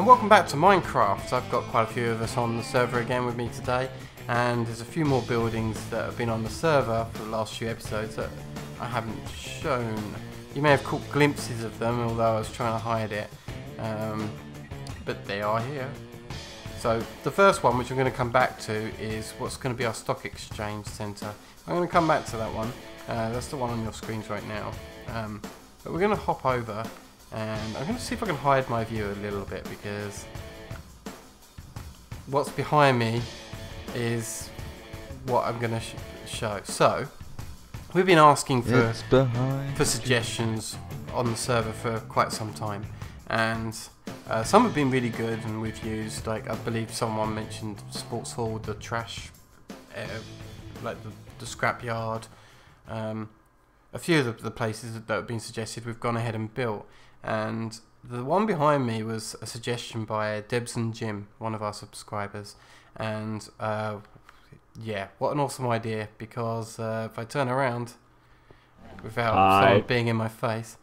and welcome back to Minecraft. I've got quite a few of us on the server again with me today, and there's a few more buildings that have been on the server for the last few episodes that I haven't shown. You may have caught glimpses of them, although I was trying to hide it, but they are here. So the first one, which I'm going to come back to, is what's going to be our stock exchange centre. I'm going to come back to that one. That's the one on your screens right now. But we're going to hop over, and I'm going to see if I can hide my view a little bit, because what's behind me is what I'm going to show. So we've been asking for suggestions on the server for quite some time, and some have been really good and we've used, like I believe someone mentioned Sports Hall, the trash, like the scrap yard. A few of the places that have been suggested we've gone ahead and built, and the one behind me was a suggestion by Debs and Jim, one of our subscribers, and yeah, what an awesome idea, because if I turn around without someone being in my face,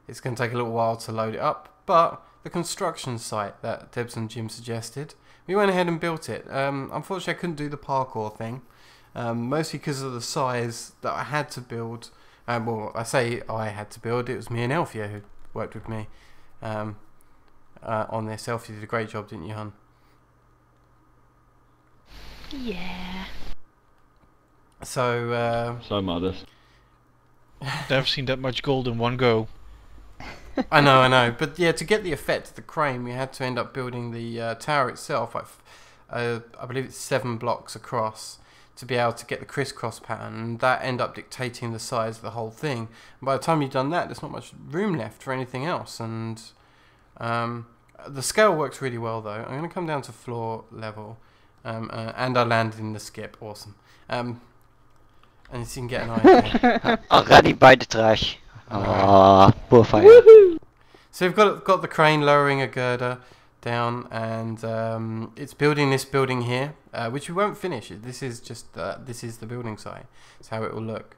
it's going to take a little while to load it up, but the construction site that Debs and Jim suggested, we went ahead and built it. Unfortunately I couldn't do the parkour thing, mostly because of the size that I had to build. Well, I say I had to build, it was me and Alfia who worked with me on this. Alfia did a great job, didn't you, hun? Yeah. So, so modest. Never seen that much gold in one go. I know, but yeah, to get the effect of the crane, we had to end up building the tower itself. I believe it's 7 blocks across to be able to get the crisscross pattern, and that ended up dictating the size of the whole thing. And by the time you've done that, there's not much room left for anything else, and the scale works really well though. I'm going to come down to floor level, and I landed in the skip. Awesome. And so you can get an idea. Already by the trash. Ah, poor fire. So we've got the crane lowering a girder down, and it's building this building here, which we won't finish. This is just this is the building site. It's how it will look.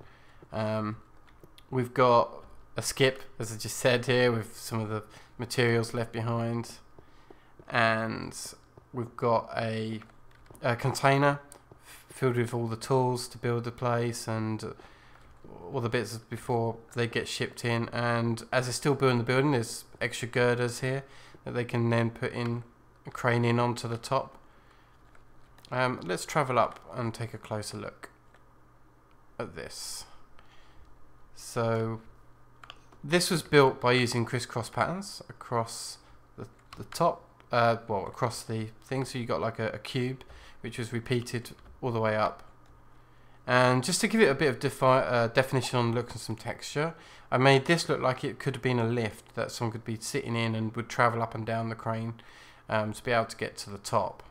We've got a skip, as I just said here, with some of the materials left behind, and we've got a container filled with all the tools to build the place and all the bits before they get shipped in. And as they're still building the building, there's extra girders here that they can then put in a crane in onto the top. Let's travel up and take a closer look at this. So this was built by using crisscross patterns across the top, well, across the thing. So you got like a cube which was repeated all the way up. And just to give it a bit of definition on look and some texture, I made this look like it could have been a lift that someone could be sitting in and would travel up and down the crane to be able to get to the top.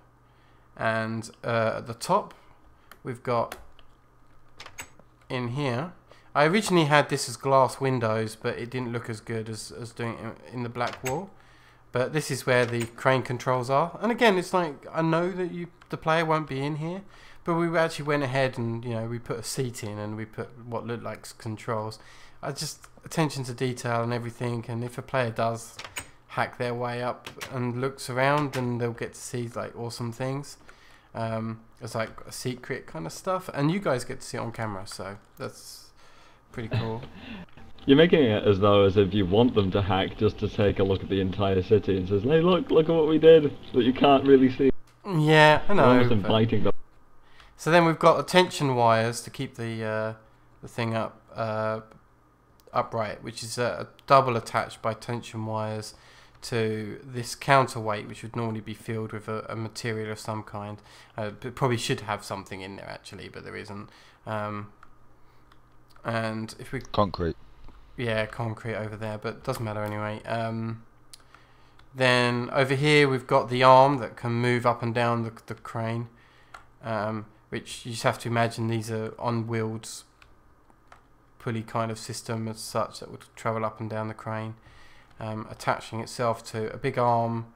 And at the top we've got in here, I originally had this as glass windows, but it didn't look as good as doing it in the black wall. But this is where the crane controls are. And again, it's like, I know that the player won't be in here, but we actually went ahead and, you know, we put a seat in and we put what looked like controls. Just attention to detail and everything, and if a player does hack their way up and looks around, then they'll get to see like awesome things. It's like a secret kind of stuff, and you guys get to see it on camera, so that's pretty cool. You're making it as though as if you want them to hack just to take a look at the entire city and says, hey, look at what we did that you can't really see. Yeah, I know. You're almost inviting them. So then we've got tension wires to keep the thing upright, which is double attached by tension wires to this counterweight, which would normally be filled with a material of some kind. It probably should have something in there actually, but there isn't. And if we Concrete. Yeah, concrete over there, but it doesn't matter anyway. Then over here we've got the arm that can move up and down the crane, which you just have to imagine these are on wheels pulley kind of system as such that would travel up and down the crane, attaching itself to a big arm,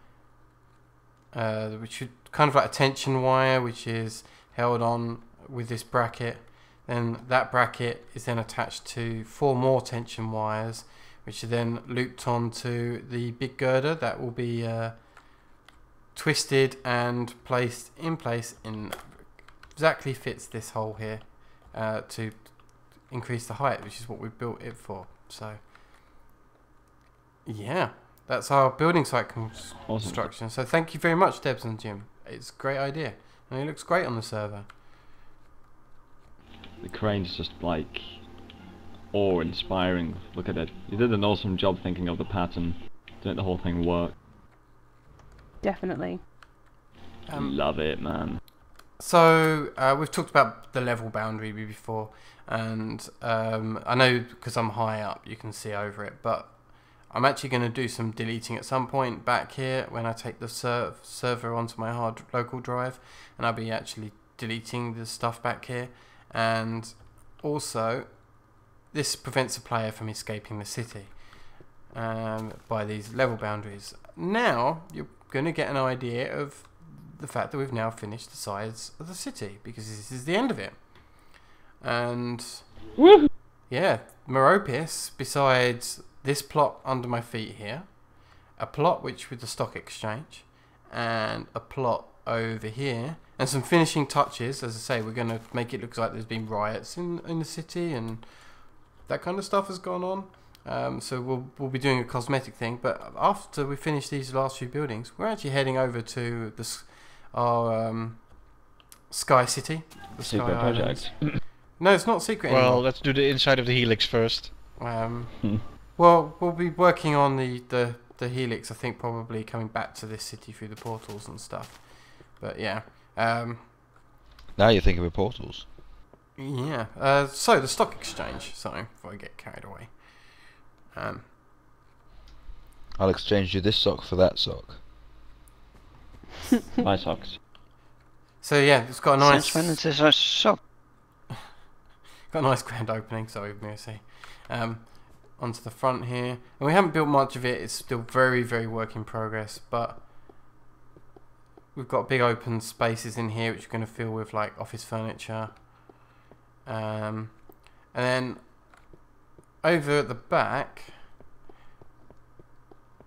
which is kind of like a tension wire, which is held on with this bracket. Then that bracket is then attached to 4 more tension wires, which are then looped onto the big girder that will be twisted and placed in place in exactly fits this hole here to increase the height, which is what we built it for. So yeah, that's our building site construction. So thank you very much, Debs and Jim. It's a great idea, and it looks great on the server. The crane's just like awe-inspiring. Look at it. You did an awesome job thinking of the pattern, to make the whole thing work. Definitely. Love it, man. So we've talked about the level boundary before, and I know because I'm high up you can see over it, but I'm actually going to do some deleting at some point back here when I take the server onto my hard local drive, and I'll be actually deleting the stuff back here. And also this prevents the player from escaping the city by these level boundaries. Now you're going to get an idea of the fact that we've now finished the sides of the city, because this is the end of it. And Woo! yeah, Meropis, besides this plot under my feet here, a plot which with the stock exchange, and a plot over here, and some finishing touches. As I say, we're going to make it look like there's been riots in the city and that kind of stuff has gone on. So we'll be doing a cosmetic thing, but after we finish these last few buildings, we're actually heading over to our Sky City, the Secret Sky Islands. project. No, it's not secret Well, anymore. let's do the inside of the helix first. Well, we'll be working on the helix, I think, probably coming back to this city through the portals and stuff. But yeah. Now you're thinking of portals. Yeah. So the stock exchange. Sorry, before I get carried away. I'll exchange you this sock for that sock. My socks. So yeah, it's got a nice. Since when it is a sock? Got a nice grand opening. Sorry, Mercy. Onto the front here, and we haven't built much of it. It's still very, very work in progress, but we've got big open spaces in here which we're going to fill with like office furniture. And then over at the back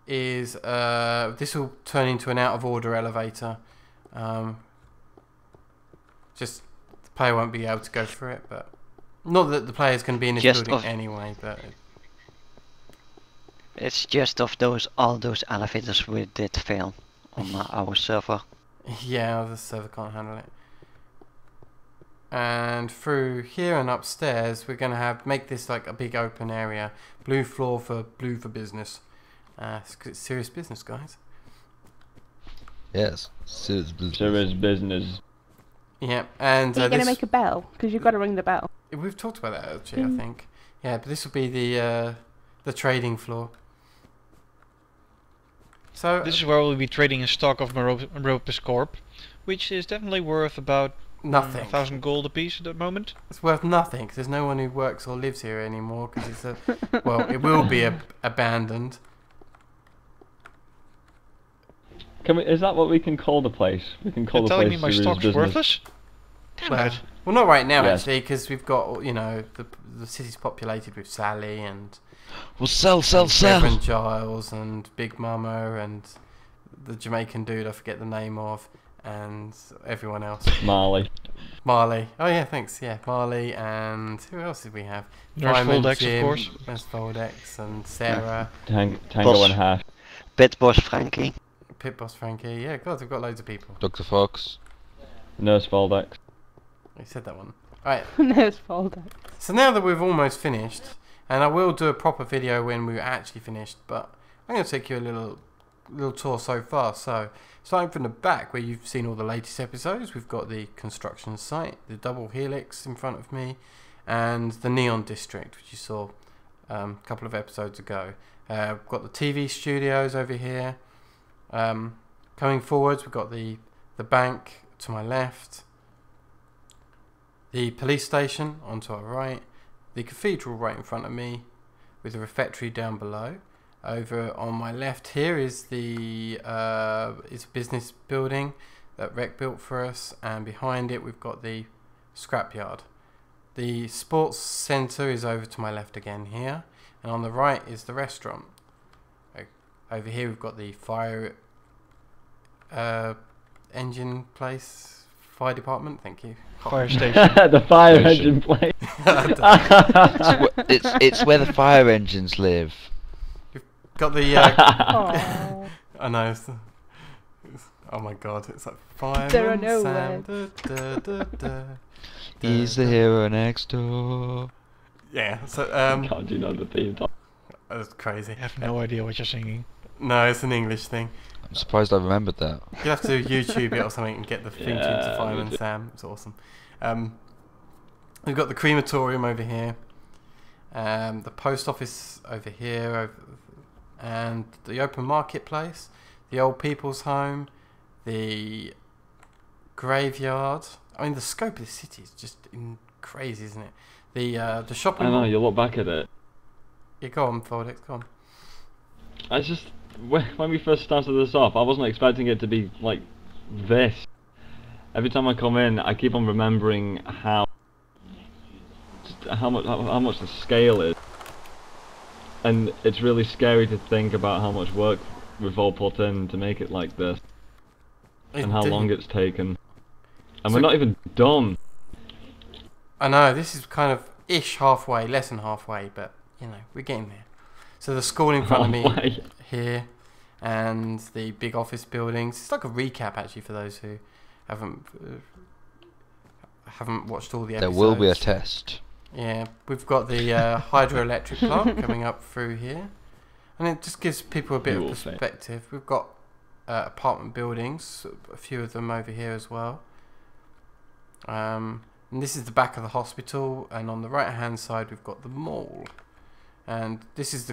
is this will turn into an out of order elevator. Just the player won't be able to go through it, but not that the player's going to be in this Just building of- anyway. But It's just of all those elevators we did fail on our server. yeah, the server can't handle it. And through here and upstairs, we're going to make this like a big open area. Blue floor for business. It's serious business, guys. Yes. Serious business. There is business. Yeah, and Are you going to this, make a bell? Because you've got to ring the bell. we've talked about that actually, I think. Yeah, but this will be the trading floor. So This is where we'll be trading a stock of Meropis Corp, which is definitely worth about nothing. 1,000 gold apiece at the moment. It's worth nothing 'cause there's no one who works or lives here anymore. Because it's a well, it will be abandoned. Is that what we can call the place? We can call You're the telling place me my Serious stock's Business. worthless? Damn Well, it. well, not right now Yes. actually, because we've got the city's populated with Sally and Well, sell. Reverend Giles and Big Mama and the Jamaican dude I forget the name of, and everyone else. Marley. Marley. Oh yeah, thanks. Yeah, Marley, and who else did we have? Nurse Fireman Voldex, Jim, of course. Nurse Voldex, and Sarah, Tango Boss. and half. Pit Boss Frankie. Pit Boss Frankie. Yeah, God, we've got loads of people. Dr. Fox. Nurse Voldex. You said that one. Right. No, it's folder. So now that we've almost finished, and I will do a proper video when we're actually finished, but I'm going to take you a little tour so far. So starting from the back where you've seen all the latest episodes, we've got the construction site, the double helix in front of me, and the neon district, which you saw a couple of episodes ago. We've got the TV studios over here. Coming forwards, we've got the bank to my left, the police station onto our right, the cathedral right in front of me, with the refectory down below. Over on my left here is the is a business building that Rec built for us, and behind it we've got the scrapyard. The sports centre is over to my left again here, and on the right is the restaurant. Over here we've got the fire engine place, fire department. Thank you. Fire station. The fire Station. engine place. It's where the fire engines live. Got the. Aw. I know. Oh my god! It's like fire. There are no words. He's the hero next door. Yeah. So Can't you know the theme song? that's crazy. I have no idea what you're singing. No, it's an English thing. I'm surprised I remembered that. You have to YouTube it or something and get the theme tune to Yeah, Fireman legit. Sam. It's awesome. We've got the crematorium over here, the post office over here, and the open marketplace, the old people's home, the graveyard. I mean, the scope of the city is just crazy, isn't it? The shopping I know, mall. you look back at it. Yeah, go on, Foldex, go on. I just when we first started this off, I wasn't expecting it to be like this. Every time I come in, I keep on remembering how much the scale is, and it's really scary to think about how much work we've all put in to make it like this, and how long it's taken, and So- we're not even done. I know, this is kind of ish halfway, less than halfway, but you know, we're getting there. So the school in front of me Halfway. here, and the big office buildings. It's like a recap actually for those who haven't watched all the There episodes. will be a test. Yeah, we've got the hydroelectric plant coming up through here, and it just gives people a bit You of will say. perspective. We've got apartment buildings, a few of them over here as well. And this is the back of the hospital, and on the right hand side we've got the mall. And this is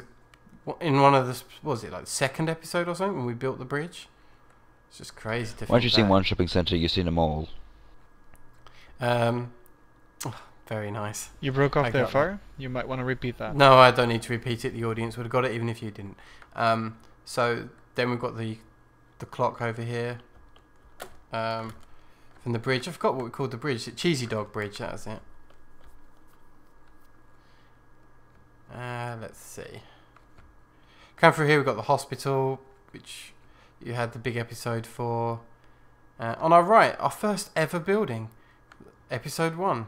in one of the, what was it, like the second episode or something, when we built the bridge. It's just crazy to think Once you've seen back. one shopping centre, you've seen them all. Oh, very nice. You broke I off there, got that. Fire. You might want to repeat that. No, I don't need to repeat it. The audience would have got it even if you didn't. So then we've got the clock over here. From the bridge. I forgot what we called the bridge. The Cheesy Dog Bridge, that was it. Let's see. Come through here, we've got the hospital, which you had the big episode for. On our right, our first ever building. Episode 1.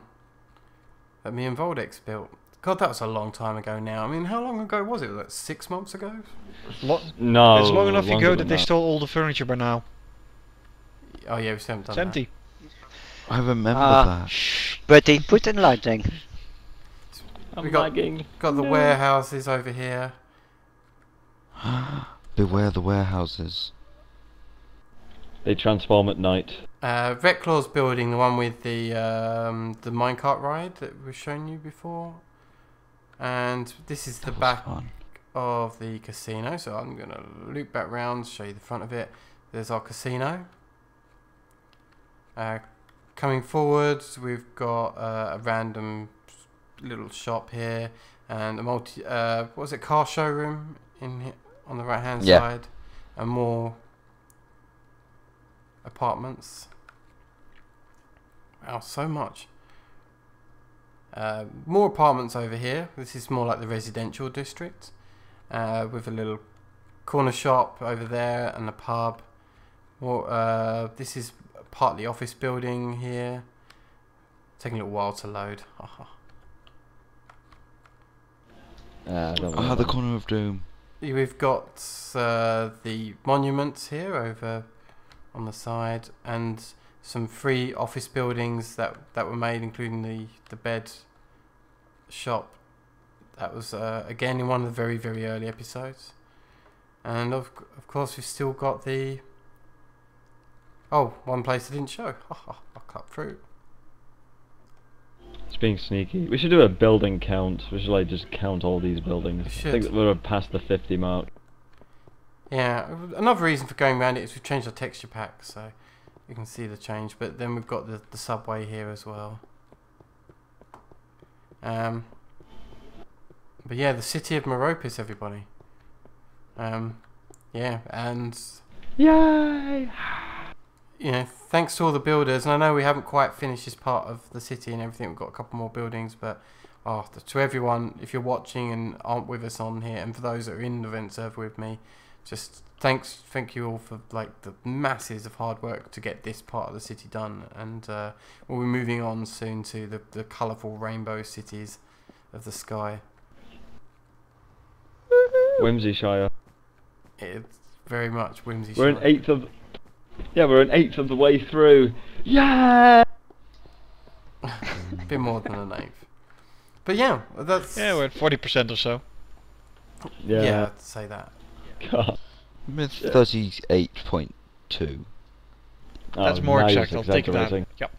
That me and Voldex built. God, that was a long time ago now. I mean, how long ago was it? Like 6 months ago? No, It's long enough longer ago than that they stole all the furniture by now. Oh yeah, we still haven't done It's that. empty. I remember Ah, but they put in lighting. I'm We got- lagging. Got the No. warehouses over here. that. Beware the warehouses. They transform at night. Reclaw's building, the one with the minecart ride that we've shown you before. And this is the That was back fun. of the casino. So I'm going to loop back round, show you the front of it. There's our casino. Coming forwards, we've got a random little shop here. And a what was it, car showroom in here on the right hand Yeah. side. And more apartments. Wow, so much. More apartments over here. This is more like the residential district, with a little corner shop over there and a pub. More. This is partly office building here. Taking a little while to load. Ah, the corner of doom. We've got the monuments here over on the side, and some free office buildings that were made, including the bed shop. That was again in one of the very, very early episodes. And of course we've still got the one place I didn't show. I'll cut through. It's being sneaky. We should do a building count. We should like just count all these buildings. We I should. think that we're past the 50 mark. Yeah, another reason for going around it is we've changed our texture pack, so you can see the change. But then we've got the subway here as well. But yeah, the city of Meropis, everybody. Yeah, and Yay! thanks to all the builders, and I know we haven't quite finished this part of the city and everything. We've got a couple more buildings, but to everyone, if you're watching and aren't with us on here, and for those that are in the event server with me, just thank you all for like the masses of hard work to get this part of the city done, and we'll be moving on soon to the colourful rainbow cities of the sky. Whimsyshire. It's very much whimsy. We're an eighth of the way through. Yeah. A bit more than an eighth. But yeah, that's... Yeah, we're at 40% or so. Yeah, I'd say that. God. I'm at 38.2. That's Oh, more now exact, you're I'll take that. exaggerating. Yep.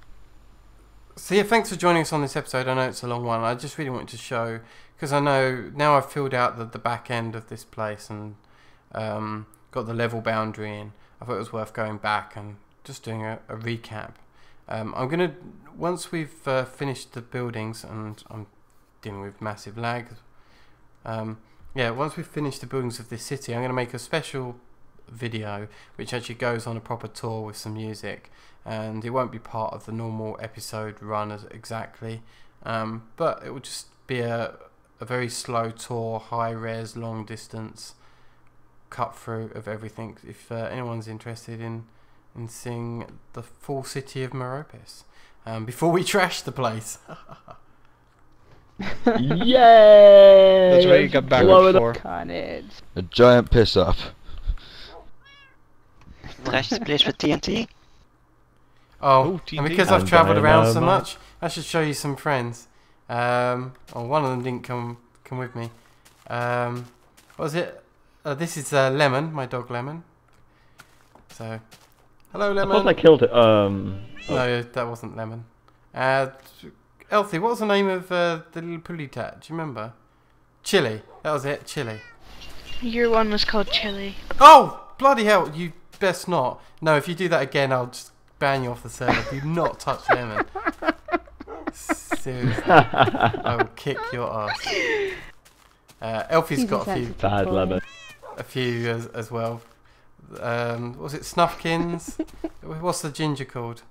So yeah, thanks for joining us on this episode. I know it's a long one. I just really wanted to show, because I know now I've filled out the back end of this place and got the level boundary in. I thought it was worth going back and just doing a recap. I'm gonna, once we've finished the buildings, and I'm dealing with massive lag. Once we've finished the buildings of this city, I'm gonna make a special video which actually goes on a proper tour with some music, and it won't be part of the normal episode run exactly, but it will just be a very slow tour, high res, long distance cut through of everything, if anyone's interested in seeing the full city of Meropis before we trash the place. Yay! That's where you got back before. Carnage. A giant piss up. Trash this place with TNT. Oh, TNT. and because I've And travelled around so dynamite. much, I should show you some friends. One of them didn't come with me. What was it? This is Lemon, my dog Lemon. So, hello I Lemon. thought I killed it. No, that wasn't Lemon. Elfie, what was the name of the little pulley tat? Do you remember? Chili. That was it, Chili. Your one was called Chili. Oh, bloody hell, you best not. No, if you do that again, I'll just ban you off the server. Do not touch Lemon. Seriously. I will kick your ass. Elfie's got a few. Bad lemon. A few as well. Was it Snuffkins? What's the ginger called?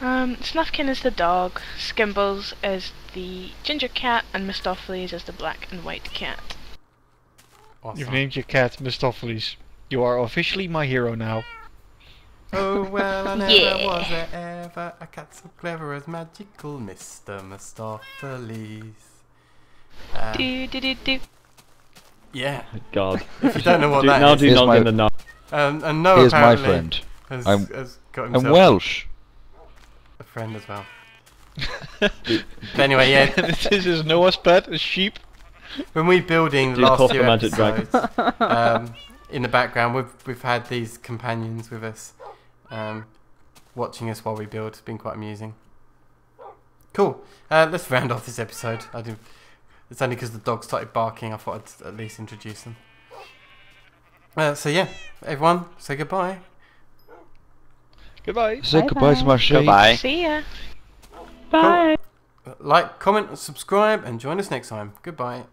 Snuffkin is the dog, Skimbles is the ginger cat, and Mistopheles is the black and white cat. Awesome. You've named your cat Mistopheles. You are officially my hero now. Oh well, I never Yeah. was there ever a cat so clever as magical Mr. Mistopheles. Do do do do. Yeah. God. If you don't know what that Now is. do Here's not my- get the knock. And Noah Here's my apparently friend. has I'm- got I'm himself Welsh. a friend as well. But anyway, yeah. This is Noah's pet, a sheep. When we building the Do last pop few the magic dragon. episodes, in the background we've had these companions with us, watching us while we build. It's been quite amusing. Cool. Let's round off this episode. It's only because the dog started barking. I thought I'd at least introduce them. So yeah, everyone, say goodbye. Goodbye. Say goodbye to my sheep. Goodbye. See ya. Cool. Like, comment, subscribe, and join us next time. Goodbye.